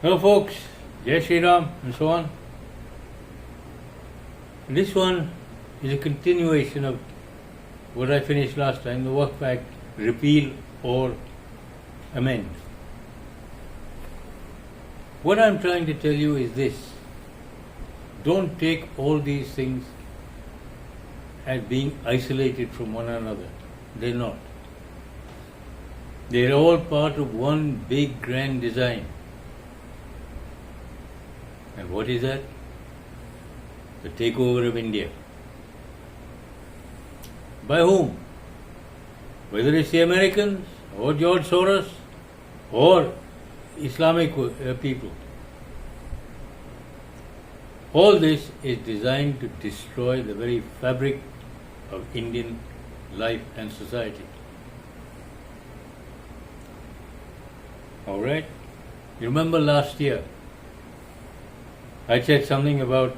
Hello folks, Jai Shri Ram and so on. This one is a continuation of what I finished last time, the Waqf Act, repeal or amend. What I'm trying to tell you is this: don't take all these things as being isolated from one another. They're not. They're all part of one big grand design. And what is that? The takeover of India. By whom? Whether it's the Americans or George Soros or Islamic people. All this is designed to destroy the very fabric of Indian life and society. Alright? You remember last year I said something about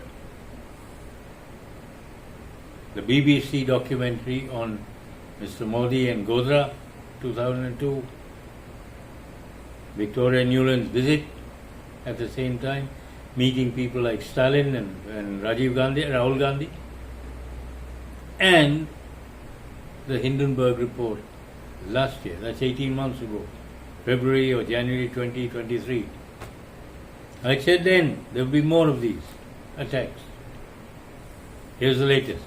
the BBC documentary on Mr. Modi and Godhra, 2002, Victoria Nuland's visit at the same time, meeting people like Stalin and Rajiv Gandhi, Rahul Gandhi, and the Hindenburg report last year, that's 18 months ago, February or January 2023. I said then there will be more of these attacks. Here's the latest.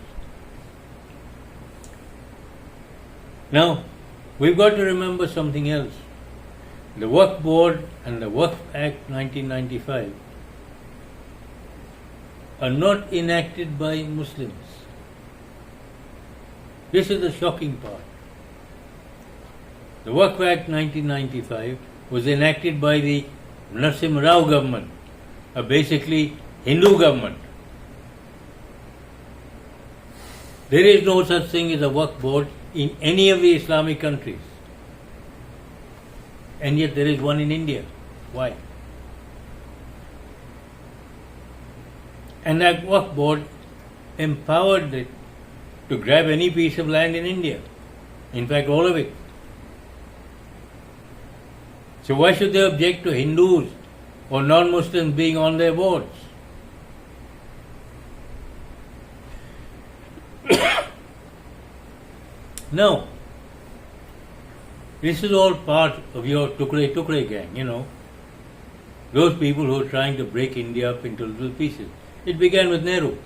Now, we've got to remember something else. The Waqf Board and the Waqf Act 1995 are not enacted by Muslims. This is the shocking part. The Waqf Act 1995 was enacted by the Narasimha Rao government, a basically Hindu government. There is no such thing as a Waqf Board in any of the Islamic countries. And yet there is one in India. Why? And that Waqf Board empowered it to grab any piece of land in India. In fact, all of it. So why should they object to Hindus or non-Muslims being on their boards? Now, this is all part of your Tukre gang, you know. Those people who are trying to break India up into little pieces. It began with Nehru.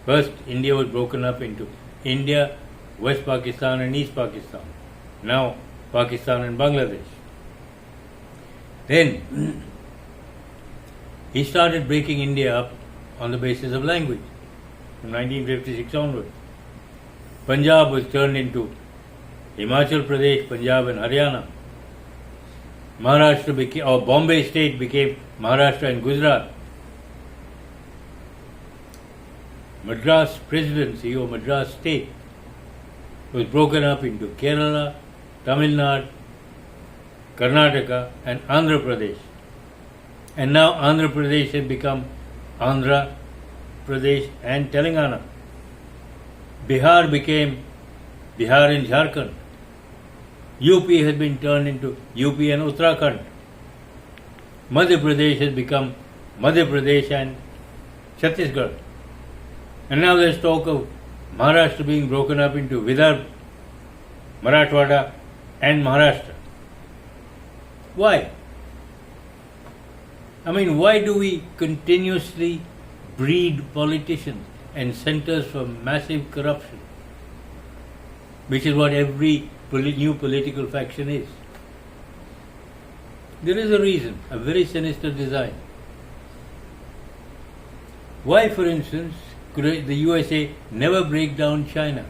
First, India was broken up into India, West Pakistan and East Pakistan. Now, Pakistan and Bangladesh. Then, he started breaking India up on the basis of language from 1956 onwards. Punjab was turned into Himachal Pradesh, Punjab and Haryana. Maharashtra became, or Bombay state became Maharashtra and Gujarat. Madras Presidency or Madras state was broken up into Kerala, Tamil Nadu, Karnataka and Andhra Pradesh. And now Andhra Pradesh has become Andhra Pradesh and Telangana. Bihar became Bihar and Jharkhand. UP has been turned into UP and Uttarakhand. Madhya Pradesh has become Madhya Pradesh and Chhattisgarh. And now there's talk of Maharashtra being broken up into Vidarbha, Marathwada and Maharashtra. Why? I mean, why do we continuously breed politicians and centers for massive corruption? Which is what every new political faction is. There is a reason, a very sinister design. Why, for instance, could the USA never break down China?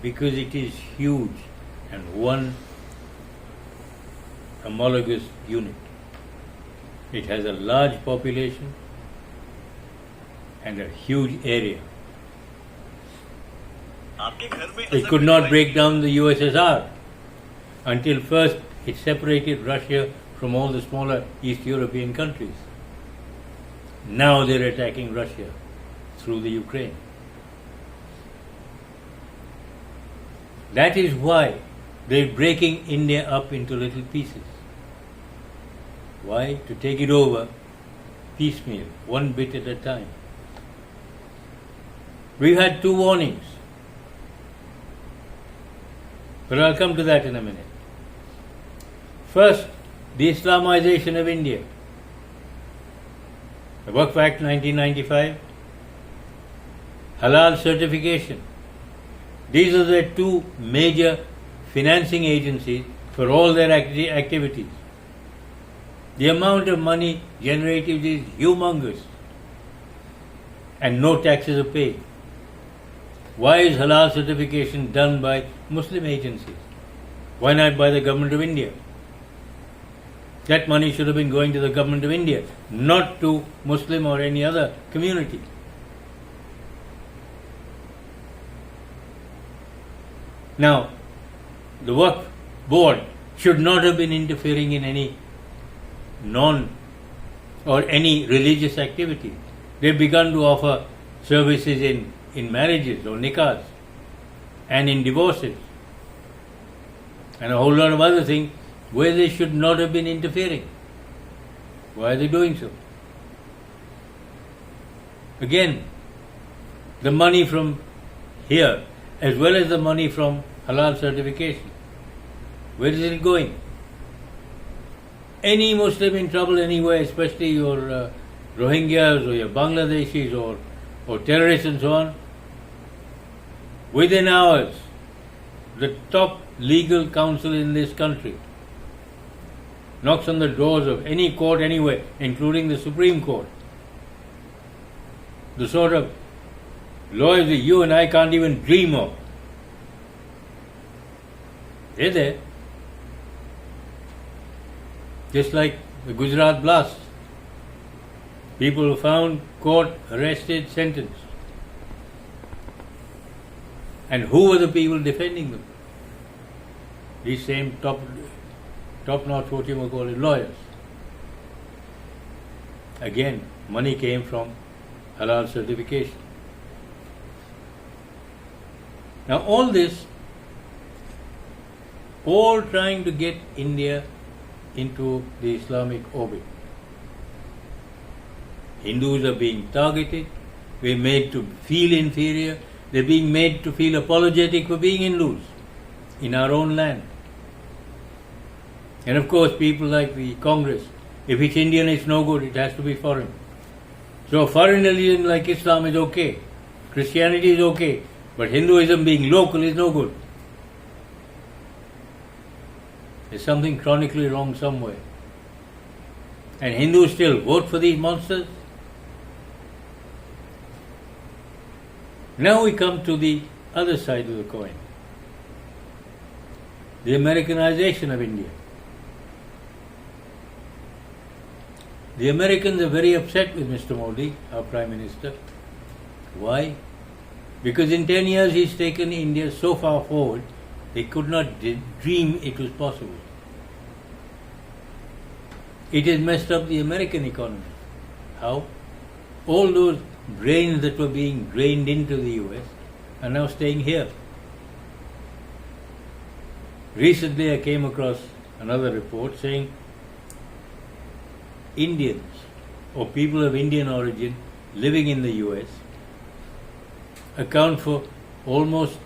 Because it is huge and one homologous unit. It has a large population and a huge area. It could not break down the USSR until first it separated Russia from all the smaller East European countries. Now they're attacking Russia through the Ukraine. That is why They're breaking India up into little pieces. Why? To take it over piecemeal, one bit at a time. We've had 2 warnings, but I'll come to that in a minute. First, the Islamization of India. The Waqf Act 1995, Halal certification. These are the 2 major financing agencies for all their activities. The amount of money generated is humongous, and no taxes are paid. Why is halal certification done by Muslim agencies? Why not by the government of India? That money should have been going to the government of India, not to Muslim or any other community. Now, the Waqf board should not have been interfering in any any religious activity. They've begun to offer services in marriages or nikahs and in divorces and a whole lot of other things where they should not have been interfering. Why are they doing so? Again, the money from here as well as the money from halal certification, where is it going? Any Muslim in trouble anywhere, especially your Rohingyas or your Bangladeshis or terrorists and so on, within hours, the top legal counsel in this country knocks on the doors of any court anywhere, including the Supreme Court. The sort of lawyers that you and I can't even dream of. They're there. Just like the Gujarat blast. People were found, caught, arrested, sentenced. And who were the people defending them? These same top-notch, what you might call it, lawyers. Again, money came from halal certification. Now all this, all trying to get India into the Islamic orbit. Hindus are being targeted, we're made to feel inferior, they're being made to feel apologetic for being Hindus in our own land. And of course, people like the Congress, if it's Indian, it's no good, it has to be foreign. So foreign religion like Islam is okay, Christianity is okay, but Hinduism being local is no good. There's something chronically wrong somewhere. And Hindus still vote for these monsters? Now we come to the other side of the coin. The Americanization of India. The Americans are very upset with Mr. Modi, our Prime Minister. Why? Because in 10 years he's taken India so far forward, they could not dream it was possible. It has messed up the American economy. How? All those brains that were being drained into the US are now staying here. Recently I came across another report saying Indians or people of Indian origin living in the US account for almost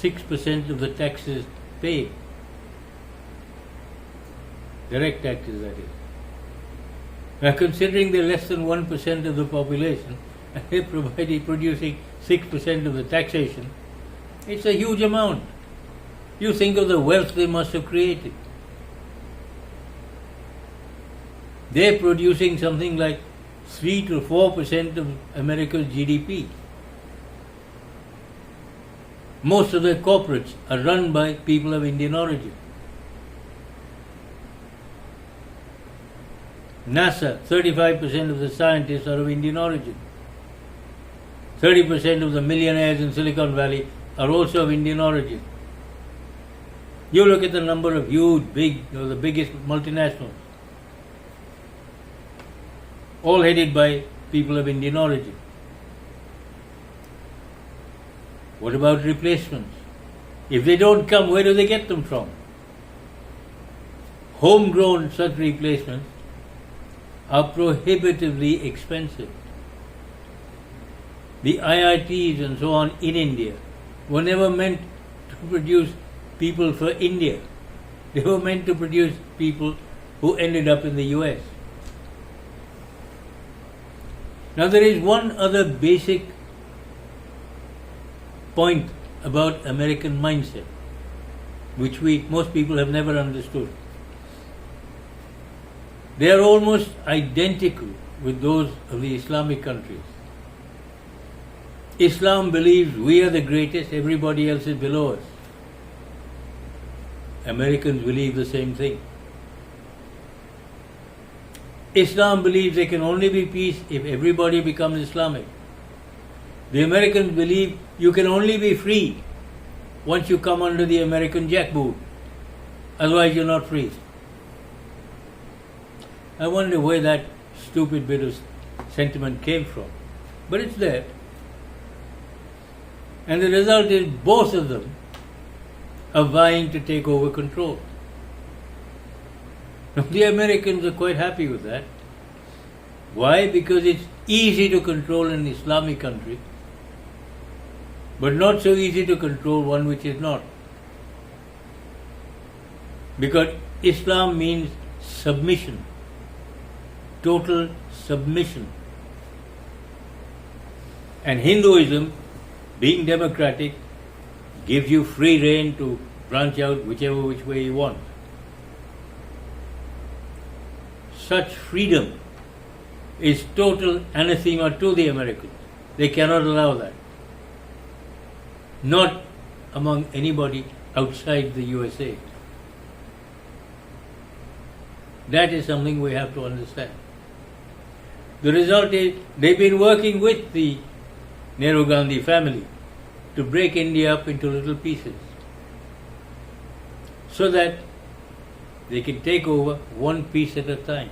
6% of the taxes paid. Direct taxes, that is. Now, considering they're less than 1% of the population, and they're producing 6% of the taxation, it's a huge amount. You think of the wealth they must have created. They're producing something like 3 to 4% of America's GDP. Most of their corporates are run by people of Indian origin. NASA, 35% of the scientists are of Indian origin. 30% of the millionaires in Silicon Valley are also of Indian origin. You look at the number of huge, the biggest multinationals, all headed by people of Indian origin. What about replacements? If they don't come, where do they get them from? Homegrown such replacements are prohibitively expensive. The IITs and so on in India were never meant to produce people for India. They were meant to produce people who ended up in the US. Now there is one other basic point about American mindset, which most people have never understood. They are almost identical with those of the Islamic countries. Islam believes we are the greatest, everybody else is below us. Americans believe the same thing. Islam believes there can only be peace if everybody becomes Islamic. The Americans believe you can only be free once you come under the American jackboot. Otherwise you're not free. I wonder where that stupid bit of sentiment came from. But it's there. And the result is both of them are vying to take over control. Now, the Americans are quite happy with that. Why? Because it's easy to control an Islamic country, but not so easy to control one which is not. Because Islam means submission, total submission. And Hinduism, being democratic, gives you free rein to branch out which way you want. Such freedom is total anathema to the Americans. They cannot allow that. Not among anybody outside the USA. That is something we have to understand. The result is they've been working with the Nehru Gandhi family to break India up into little pieces so that they can take over one piece at a time.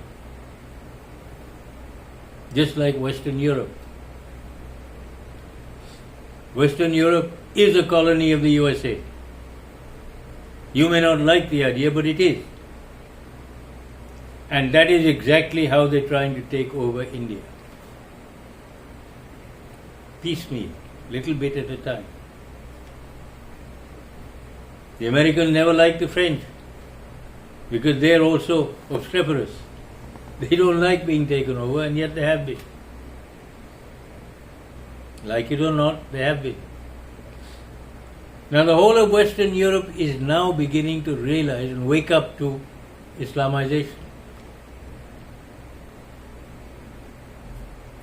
Just like Western Europe. Western Europe is a colony of the USA. You may not like the idea, but it is. And that is exactly how they're trying to take over India. Piecemeal, little bit at a time. The Americans never liked the French because they are also obstreperous. They don't like being taken over, and yet they have been. Like it or not, they have been. Now the whole of Western Europe is now beginning to realize and wake up to Islamization.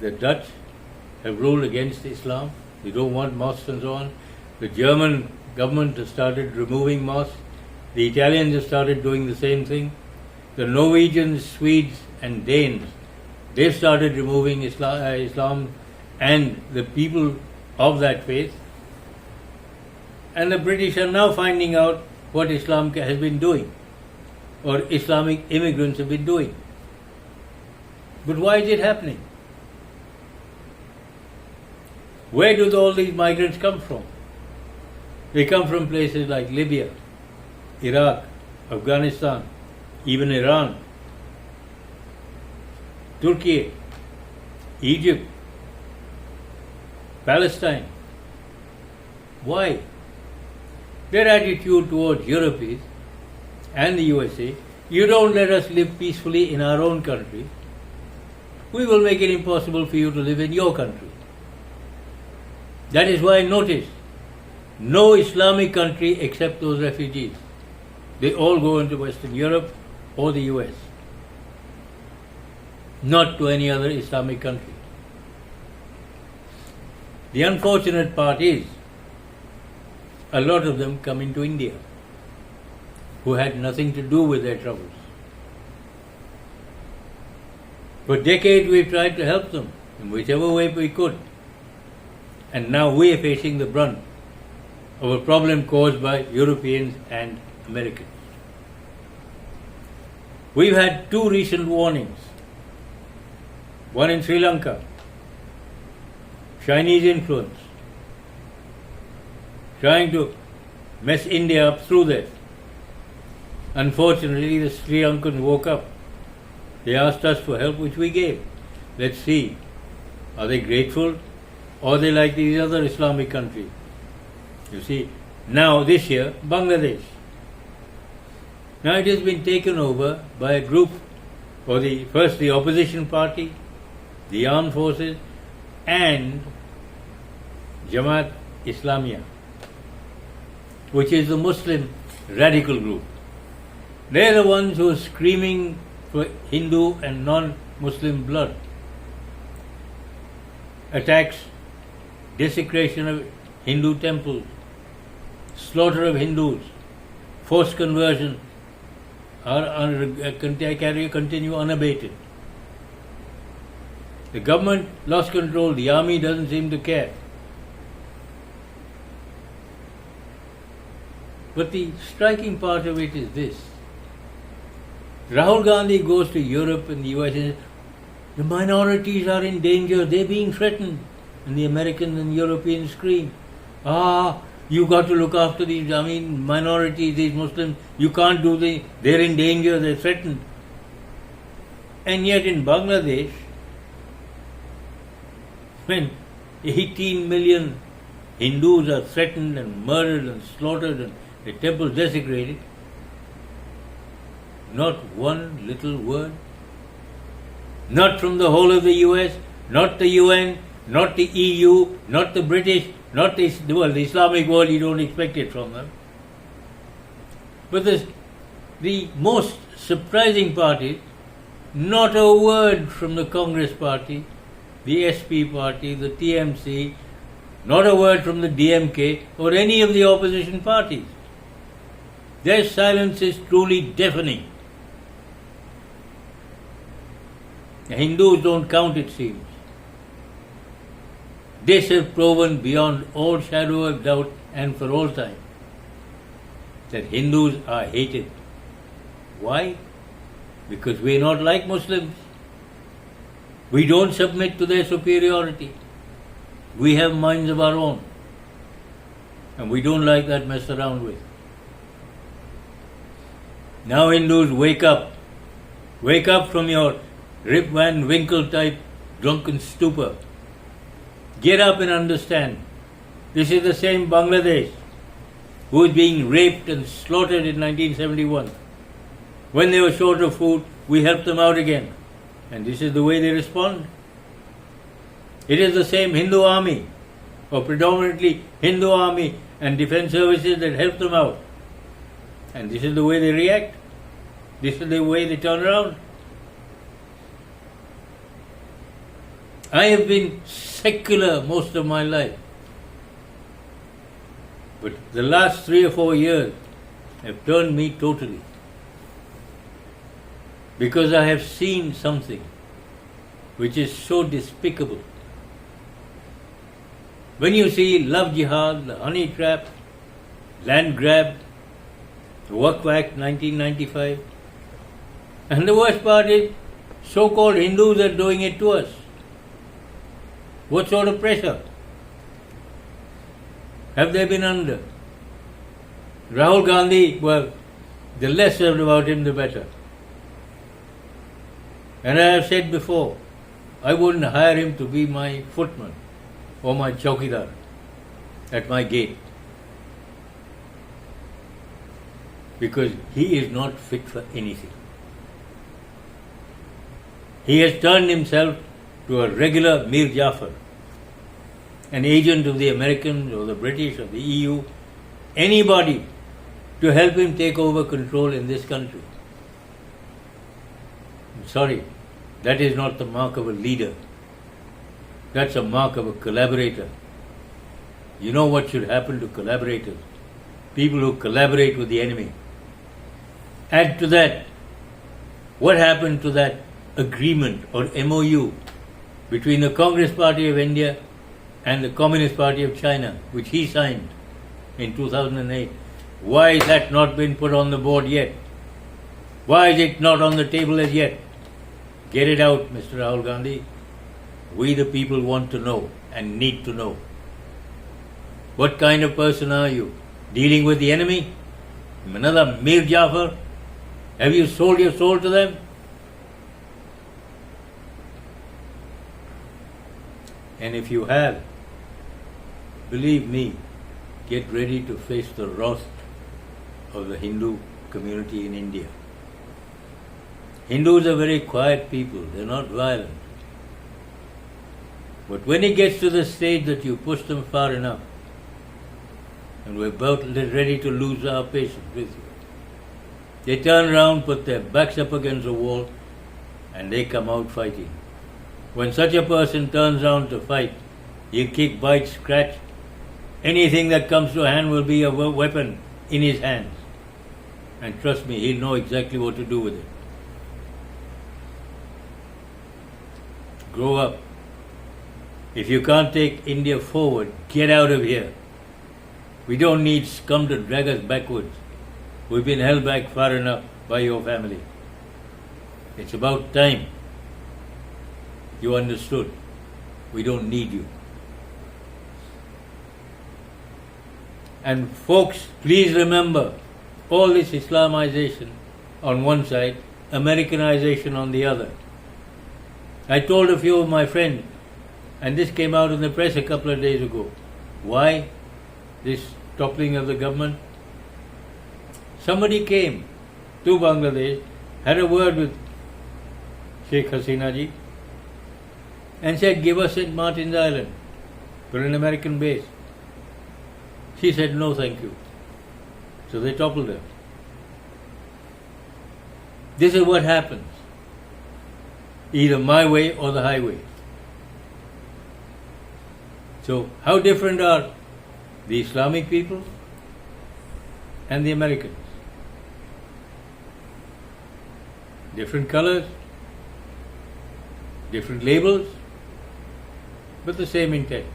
The Dutch have ruled against Islam. They don't want mosques and so on. The German government has started removing mosques. The Italians have started doing the same thing. The Norwegians, Swedes and Danes, they've started removing Islam and the people of that faith. And the British are now finding out what Islam has been doing, or Islamic immigrants have been doing. But why is it happening? Where do all these migrants come from? They come from places like Libya, Iraq, Afghanistan, even Iran, Turkey, Egypt, Palestine. Why? Their attitude towards Europe is, and the USA, you don't let us live peacefully in our own country, we will make it impossible for you to live in your country. That is why, notice, no Islamic country accepts those refugees. They all go into Western Europe or the US, not to any other Islamic country. The unfortunate part is, a lot of them come into India, who had nothing to do with their troubles. For decades we've tried to help them in whichever way we could. And now we are facing the brunt of a problem caused by Europeans and Americans. We've had two recent warnings. One in Sri Lanka, Chinese influence, trying to mess India up through that. Unfortunately, the Sri Lankans woke up. They asked us for help, which we gave. Let's see. Are they grateful? Or are they like these other Islamic countries? You see, now this year, Bangladesh. Now it has been taken over by a group, or first the opposition party, the armed forces, and Jamaat Islamiyah, which is the Muslim radical group. They're the ones who are screaming for Hindu and non-Muslim blood. Attacks, desecration of Hindu temples, slaughter of Hindus, forced conversion continue unabated. The government lost control. The army doesn't seem to care. But the striking part of it is this. Rahul Gandhi goes to Europe and the US and says, the minorities are in danger, they're being threatened. And the Americans and Europeans scream, you got to look after these, minorities, these Muslims, you can't do this, they're in danger, they're threatened. And yet in Bangladesh, when 18 million Hindus are threatened and murdered and slaughtered and the temples desecrated, not one little word. Not from the whole of the US, not the UN, not the EU, not the British, not the Islamic world, you don't expect it from them. But the most surprising part is not a word from the Congress party, the SP party, the TMC, not a word from the DMK or any of the opposition parties. Their silence is truly deafening. The Hindus don't count, it seems. This has proven beyond all shadow of doubt and for all time that Hindus are hated. Why? Because we are not like Muslims. We don't submit to their superiority. We have minds of our own. And we don't like that messed around with. Now Hindus, wake up. Wake up from your Rip Van Winkle type drunken stupor. Get up and understand. This is the same Bangladesh who was being raped and slaughtered in 1971. When they were short of food, we helped them out again. And this is the way they respond. It is the same Hindu army, or predominantly Hindu army and defense services that helped them out. And this is the way they react. This is the way they turn around. I have been secular most of my life. But the last 3 or 4 years have turned me totally. Because I have seen something which is so despicable. When you see love jihad, the honey trap, land grab, the Waqf Act 1995, and the worst part is so-called Hindus are doing it to us. What sort of pressure have they been under? Rahul Gandhi, well, the less said about him, the better. And I have said before, I wouldn't hire him to be my footman or my chowkidar at my gate. Because he is not fit for anything. He has turned himself to a regular Mir Jafar, an agent of the Americans or the British or the EU, anybody to help him take over control in this country. I'm sorry, that is not the mark of a leader. That's a mark of a collaborator. You know what should happen to collaborators? People who collaborate with the enemy. Add to that, what happened to that agreement or MOU between the Congress Party of India and the Communist Party of China, which he signed in 2008. Why has that not been put on the board yet? Why is it not on the table as yet? Get it out, Mr. Rahul Gandhi. We the people want to know and need to know. What kind of person are you? dealing with the enemy, another Mir Jafar. Have you sold your soul to them? And if you have, believe me, get ready to face the wrath of the Hindu community in India. Hindus are very quiet people, they're not violent. But when it gets to the stage that you push them far enough, and we're about ready to lose our patience with you, they turn around, put their backs up against the wall, and they come out fighting. When such a person turns around to fight, he'll kick, bite, scratch. Anything that comes to hand will be a weapon in his hands. And trust me, he'll know exactly what to do with it. Grow up. If you can't take India forward, get out of here. We don't need scum to drag us backwards. We've been held back far enough by your family. It's about time you understood. We don't need you. And folks, please remember, all this Islamization on one side, Americanization on the other. I told a few of my friends, and this came out in the press a couple of days ago. Why this toppling of the government? Somebody came to Bangladesh, had a word with Sheikh Hasina ji, and said, give us St. Martin's Island for an American base. She said, no, thank you. So they toppled her. This is what happens. Either my way or the highway. So how different are the Islamic people and the Americans? Different colors, different labels, but the same intent.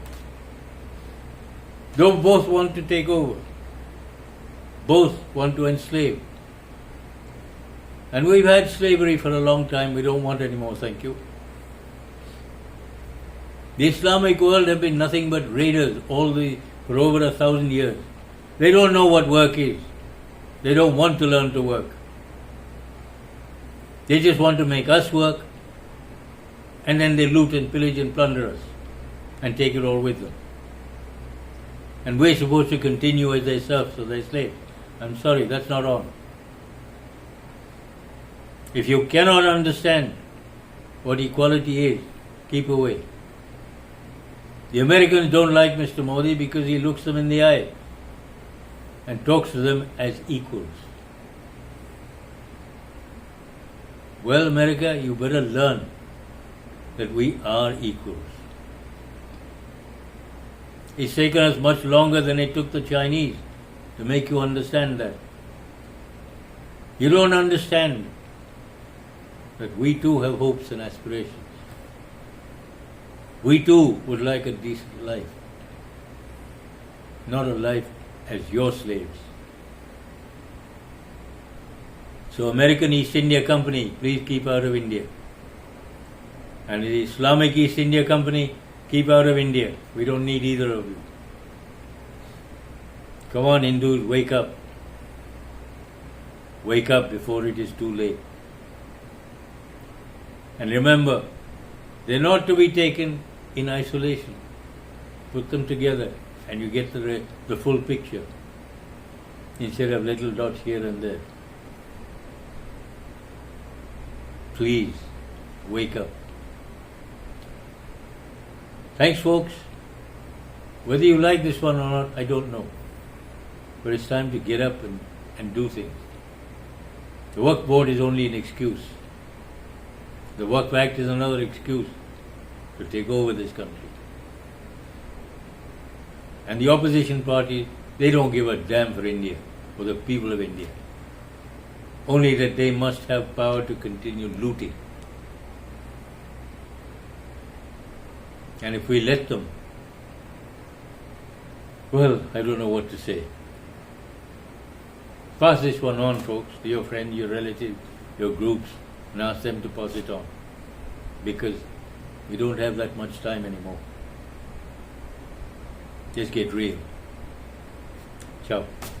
Though both want to take over, both want to enslave. And we've had slavery for a long time, we don't want any more, thank you. The Islamic world have been nothing but raiders for over 1,000 years. They don't know what work is. They don't want to learn to work. They just want to make us work, and then they loot and pillage and plunder us and take it all with them. And we're supposed to continue as their serfs or their slaves. I'm sorry, that's not on. If you cannot understand what equality is, keep away. The Americans don't like Mr. Modi because he looks them in the eye and talks to them as equals. Well, America, you better learn that we are equals. It's taken us much longer than it took the Chinese to make you understand that. You don't understand that we too have hopes and aspirations. We too would like a decent life, not a life as your slaves. So American East India Company, please keep out of India. And the Islamic East India Company, keep out of India. We don't need either of you. Come on, Hindus, wake up. Wake up before it is too late. And remember, they're not to be taken in isolation. Put them together and you get the full picture instead of little dots here and there. Please, wake up. Thanks, folks. Whether you like this one or not, I don't know. But it's time to get up and do things. The Waqf Board is only an excuse. The Waqf Act is another excuse to take over this country. And the opposition party, they don't give a damn for India, for the people of India. Only that they must have power to continue looting. And if we let them, well, I don't know what to say. Pass this one on, folks, to your friend, your relative, your groups, and ask them to pass it on. Because we don't have that much time anymore. Just get real. Ciao.